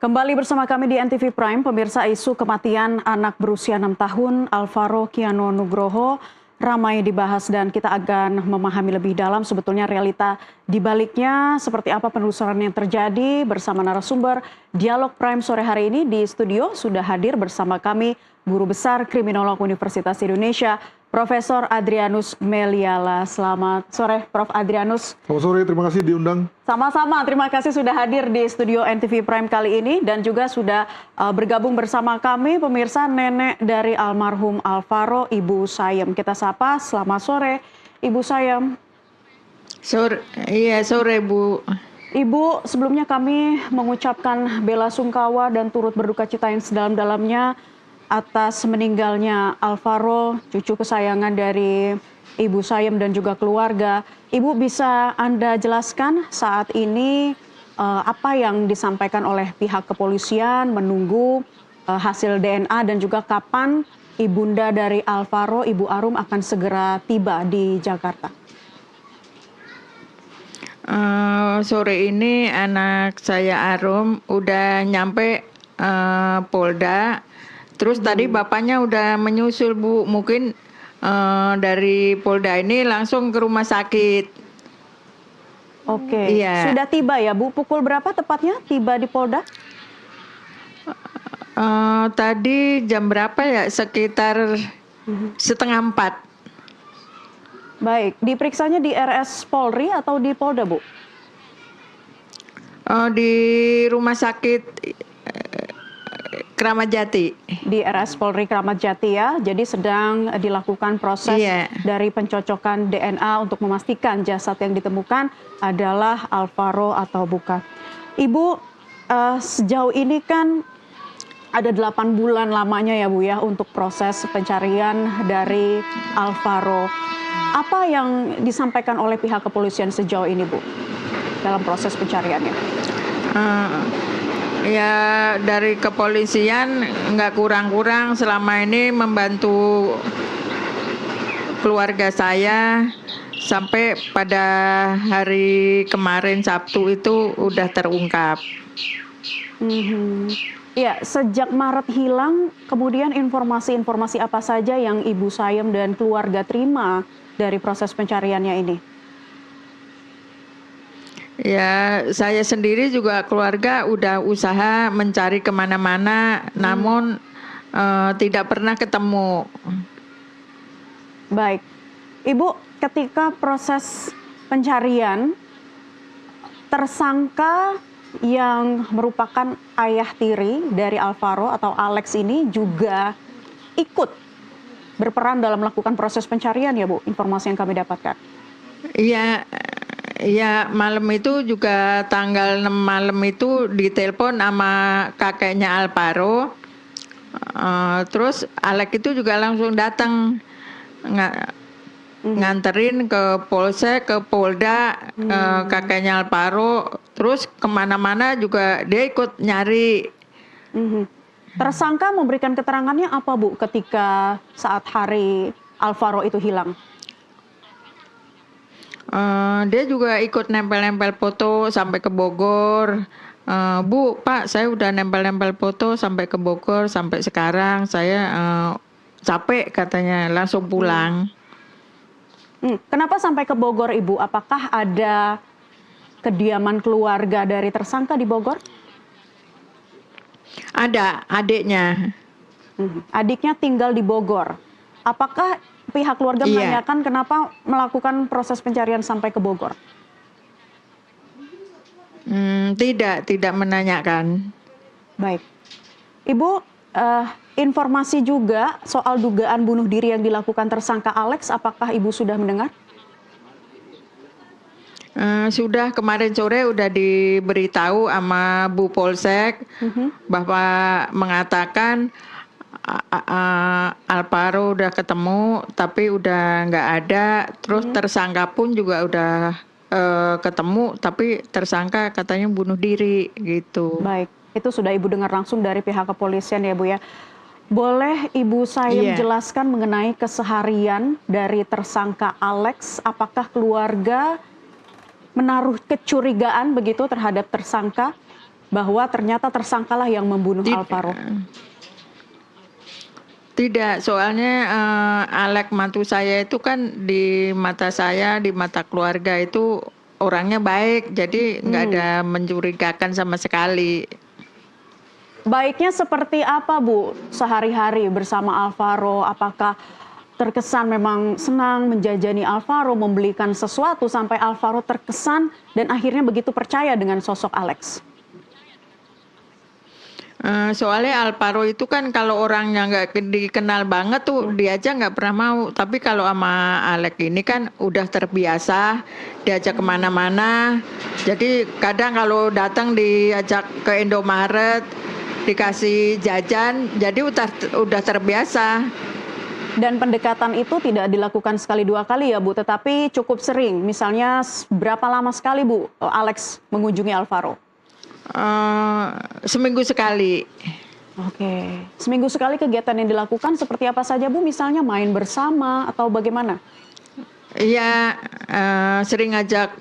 Kembali bersama kami di NTV Prime, pemirsa. Isu kematian anak berusia 6 tahun, Alvaro Kiano Nugroho, ramai dibahas dan kita akan memahami lebih dalam sebetulnya realita di baliknya, seperti apa penelusuran yang terjadi bersama narasumber Dialog Prime sore hari ini. Di studio sudah hadir bersama kami Guru Besar Kriminolog Universitas Indonesia, Profesor Adrianus Meliala. Selamat sore, Prof. Adrianus. Selamat sore, terima kasih diundang. Sama-sama, terima kasih sudah hadir di studio NTV Prime kali ini dan juga sudah bergabung bersama kami pemirsa nenek dari almarhum Alvaro, Ibu Sayem. Kita sapa, selamat sore Ibu Sayem. Sore Bu. Ibu, sebelumnya kami mengucapkan bela sungkawa dan turut berduka cita yang sedalam-dalamnya atas meninggalnya Alvaro, cucu kesayangan dari Ibu Sayem dan juga keluarga. Ibu, bisa Anda jelaskan saat ini apa yang disampaikan oleh pihak kepolisian menunggu hasil DNA dan juga kapan ibunda dari Alvaro, Ibu Arum, akan segera tiba di Jakarta? Sore ini anak saya Arum udah nyampe Polda. Terus tadi bapaknya udah menyusul Bu, mungkin dari Polda ini langsung ke rumah sakit. Oke, Iya. Sudah tiba ya Bu? Pukul berapa tepatnya tiba di Polda? Tadi jam berapa ya? Sekitar 3:30. Baik, diperiksanya di RS Polri atau di Polda, Bu? Di rumah sakit Kramat Jati. Di RS Polri Kramat Jati ya, jadi sedang dilakukan proses dari pencocokan DNA untuk memastikan jasad yang ditemukan adalah Alvaro atau bukan. Ibu, sejauh ini kan ada 8 bulan lamanya ya Bu ya untuk proses pencarian dari Alvaro. Apa yang disampaikan oleh pihak kepolisian sejauh ini Bu dalam proses pencariannya? Ya, dari kepolisian nggak kurang-kurang selama ini membantu keluarga saya sampai pada hari kemarin Sabtu itu udah terungkap. Ya, sejak Maret hilang, kemudian informasi-informasi apa saja yang Ibu Sayem dan keluarga terima dari proses pencariannya ini? Ya, saya sendiri juga keluarga udah usaha mencari kemana-mana, namun tidak pernah ketemu. Baik, Ibu, ketika proses pencarian, tersangka yang merupakan ayah tiri dari Alvaro atau Alex ini juga ikut berperan dalam melakukan proses pencarian ya Bu, informasi yang kami dapatkan. Iya. Ya, malam itu juga tanggal 6 malam itu ditelepon sama kakeknya Alvaro. Terus Alex itu juga langsung datang nganterin ke Polsek, ke Polda, kakeknya Alvaro. Terus kemana-mana juga dia ikut nyari. Tersangka memberikan keterangannya apa Bu ketika saat hari Alvaro itu hilang? Dia juga ikut nempel-nempel foto sampai ke Bogor. Bu, Pak, saya udah nempel-nempel foto sampai ke Bogor, sampai sekarang saya capek katanya, langsung pulang. Kenapa sampai ke Bogor Ibu? Apakah ada kediaman keluarga dari tersangka di Bogor? Ada, adiknya. Adiknya tinggal di Bogor. Apakah pihak keluarga menanyakan kenapa melakukan proses pencarian sampai ke Bogor? Tidak menanyakan. Baik. Ibu, informasi juga soal dugaan bunuh diri yang dilakukan tersangka Alex, apakah Ibu sudah mendengar? Sudah, kemarin sore udah diberitahu sama Bu Polsek bahwa mengatakan Alvaro udah ketemu tapi udah nggak ada. Terus tersangka pun juga udah ketemu tapi tersangka katanya bunuh diri gitu. Baik, itu sudah Ibu dengar langsung dari pihak kepolisian ya Bu ya. Boleh Ibu Sayem jelaskan mengenai keseharian dari tersangka Alex? Apakah keluarga menaruh kecurigaan begitu terhadap tersangka? bahwa ternyata tersangkalah yang membunuh Alvaro? Tidak, soalnya Alek mantu saya itu kan di mata saya, di mata keluarga itu orangnya baik, jadi nggak ada mencurigakan sama sekali. Baiknya seperti apa, Bu, sehari-hari bersama Alvaro? Apakah terkesan memang senang menjajani Alvaro, membelikan sesuatu sampai Alvaro terkesan dan akhirnya begitu percaya dengan sosok Alex? Soalnya Alvaro itu kan kalau orangnya nggak dikenal banget tuh dia aja nggak pernah mau. Tapi kalau sama Alek ini kan udah terbiasa diajak kemana-mana. Jadi kadang kalau datang diajak ke Indomaret dikasih jajan, jadi udah terbiasa. Dan pendekatan itu tidak dilakukan sekali dua kali ya Bu, tetapi cukup sering. Misalnya berapa lama sekali Bu Alex mengunjungi Alvaro? Seminggu sekali. Oke, seminggu sekali kegiatan yang dilakukan seperti apa saja Bu? Misalnya main bersama atau bagaimana? Iya, sering ngajak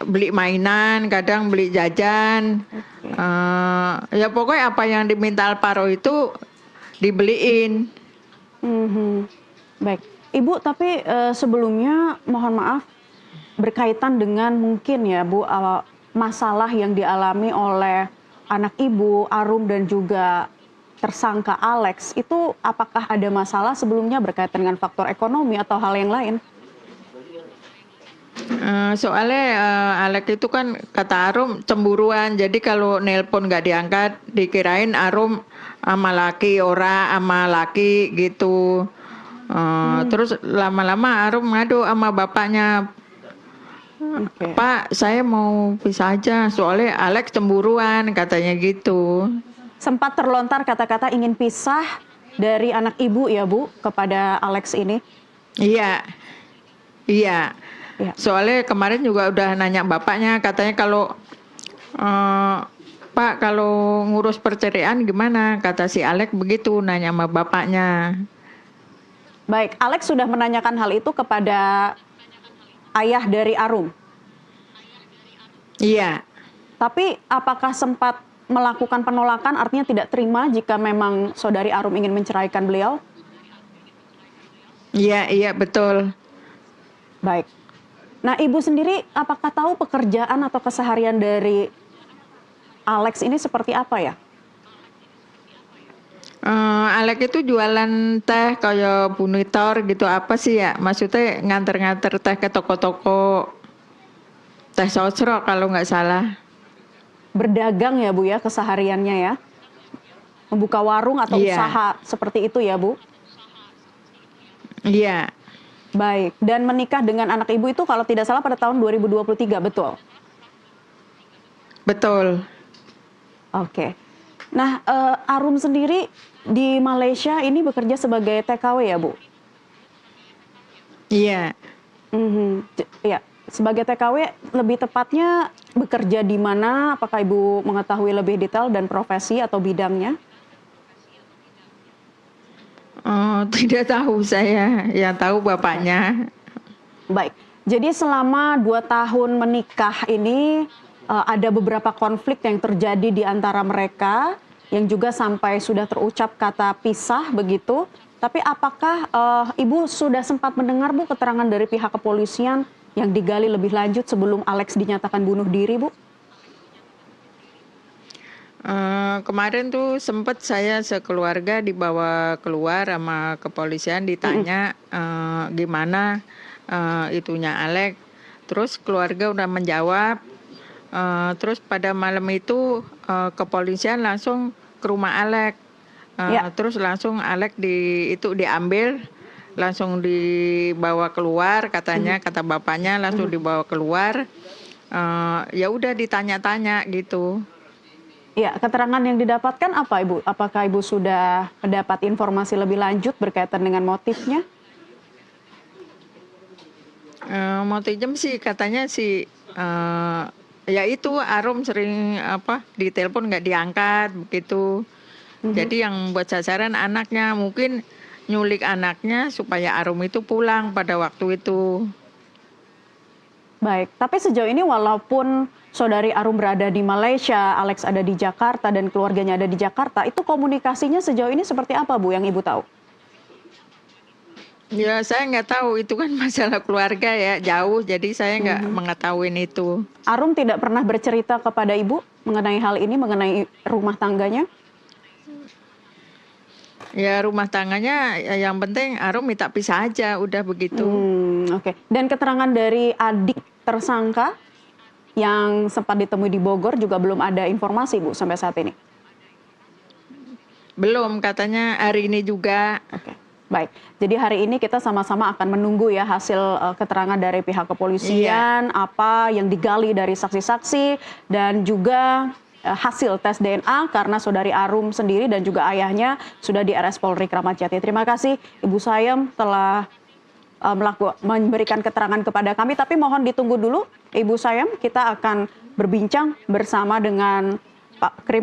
beli mainan, kadang beli jajan. Ya pokoknya apa yang diminta Alvaro itu dibeliin. Baik, Ibu, tapi sebelumnya mohon maaf berkaitan dengan mungkin ya Bu, masalah yang dialami oleh anak Ibu, Arum dan juga tersangka Alex, itu apakah ada masalah sebelumnya berkaitan dengan faktor ekonomi atau hal yang lain? Soalnya Alek itu kan kata Arum cemburuan, jadi kalau nelpon nggak diangkat dikirain Arum sama laki sama laki gitu. Terus lama-lama Arum ngadu sama bapaknya, Oke. Pak saya mau pisah aja soalnya Alek cemburuan katanya gitu. Sempat terlontar kata-kata ingin pisah dari anak Ibu ya Bu kepada Alex ini? Iya, iya. Ya. Soalnya kemarin juga udah nanya bapaknya, katanya kalau Pak kalau ngurus perceraian gimana? Kata si Alek begitu nanya sama bapaknya. Baik, Alex sudah menanyakan hal itu kepada ayah dari Arum. Iya, Tapi apakah sempat melakukan penolakan, artinya tidak terima jika memang saudari Arum ingin menceraikan beliau? iya betul. Baik. Nah, Ibu sendiri apakah tahu pekerjaan atau keseharian dari Alex ini seperti apa ya? Alek itu jualan teh kayak bunitor gitu apa sih ya? Maksudnya nganter-nganter teh ke toko-toko. Teh sosro kalau nggak salah. Berdagang ya Bu ya kesehariannya ya? Membuka warung atau Iya. usaha seperti itu ya Bu? Iya, Baik, dan menikah dengan anak Ibu itu kalau tidak salah pada tahun 2023, betul? betul. Oke. Nah, Arum sendiri di Malaysia ini bekerja sebagai TKW ya, Bu? Iya. Ya, sebagai TKW lebih tepatnya bekerja di mana? Apakah Ibu mengetahui lebih detail dan profesi atau bidangnya? Tidak tahu saya, yang tahu bapaknya. Baik, jadi selama 2 tahun menikah ini ada beberapa konflik yang terjadi di antara mereka yang juga sampai sudah terucap kata pisah begitu. Tapi apakah Ibu sudah sempat mendengar Bu keterangan dari pihak kepolisian yang digali lebih lanjut sebelum Alex dinyatakan bunuh diri, Bu? Kemarin tuh sempet saya sekeluarga dibawa keluar sama kepolisian ditanya gimana itunya Alek. Terus keluarga udah menjawab. Terus pada malam itu kepolisian langsung ke rumah Alek. Ya. Terus langsung Alek diambil, langsung dibawa keluar katanya, kata bapaknya langsung dibawa keluar. Ya udah ditanya-tanya gitu. Ya, keterangan yang didapatkan apa Ibu? Apakah Ibu sudah mendapat informasi lebih lanjut berkaitan dengan motifnya? Motijem sih katanya sih ya itu Arum sering ditelepon nggak diangkat begitu. Jadi yang buat sasaran anaknya, mungkin nyulik anaknya supaya Arum itu pulang pada waktu itu. Baik, tapi sejauh ini walaupun saudari Arum berada di Malaysia, Alex ada di Jakarta, dan keluarganya ada di Jakarta, itu komunikasinya sejauh ini seperti apa, Bu, yang Ibu tahu? Ya, saya nggak tahu, itu kan masalah keluarga ya, jauh, jadi saya nggak mengetahui itu. Arum tidak pernah bercerita kepada Ibu mengenai hal ini, mengenai rumah tangganya? Ya, rumah tangganya yang penting Arum minta pisah aja, udah begitu. Oke. Dan keterangan dari adik tersangka yang sempat ditemui di Bogor juga belum ada informasi, Bu, sampai saat ini? Belum, katanya hari ini juga. Oke, baik. Jadi hari ini kita sama-sama akan menunggu ya hasil keterangan dari pihak kepolisian, apa yang digali dari saksi-saksi, dan juga hasil tes DNA karena saudari Arum sendiri dan juga ayahnya sudah di RS Polri Kramat Jati. Terima kasih Ibu Sayem telah memberikan keterangan kepada kami, tapi mohon ditunggu dulu Ibu Sayem, kita akan berbincang bersama dengan Pak Krim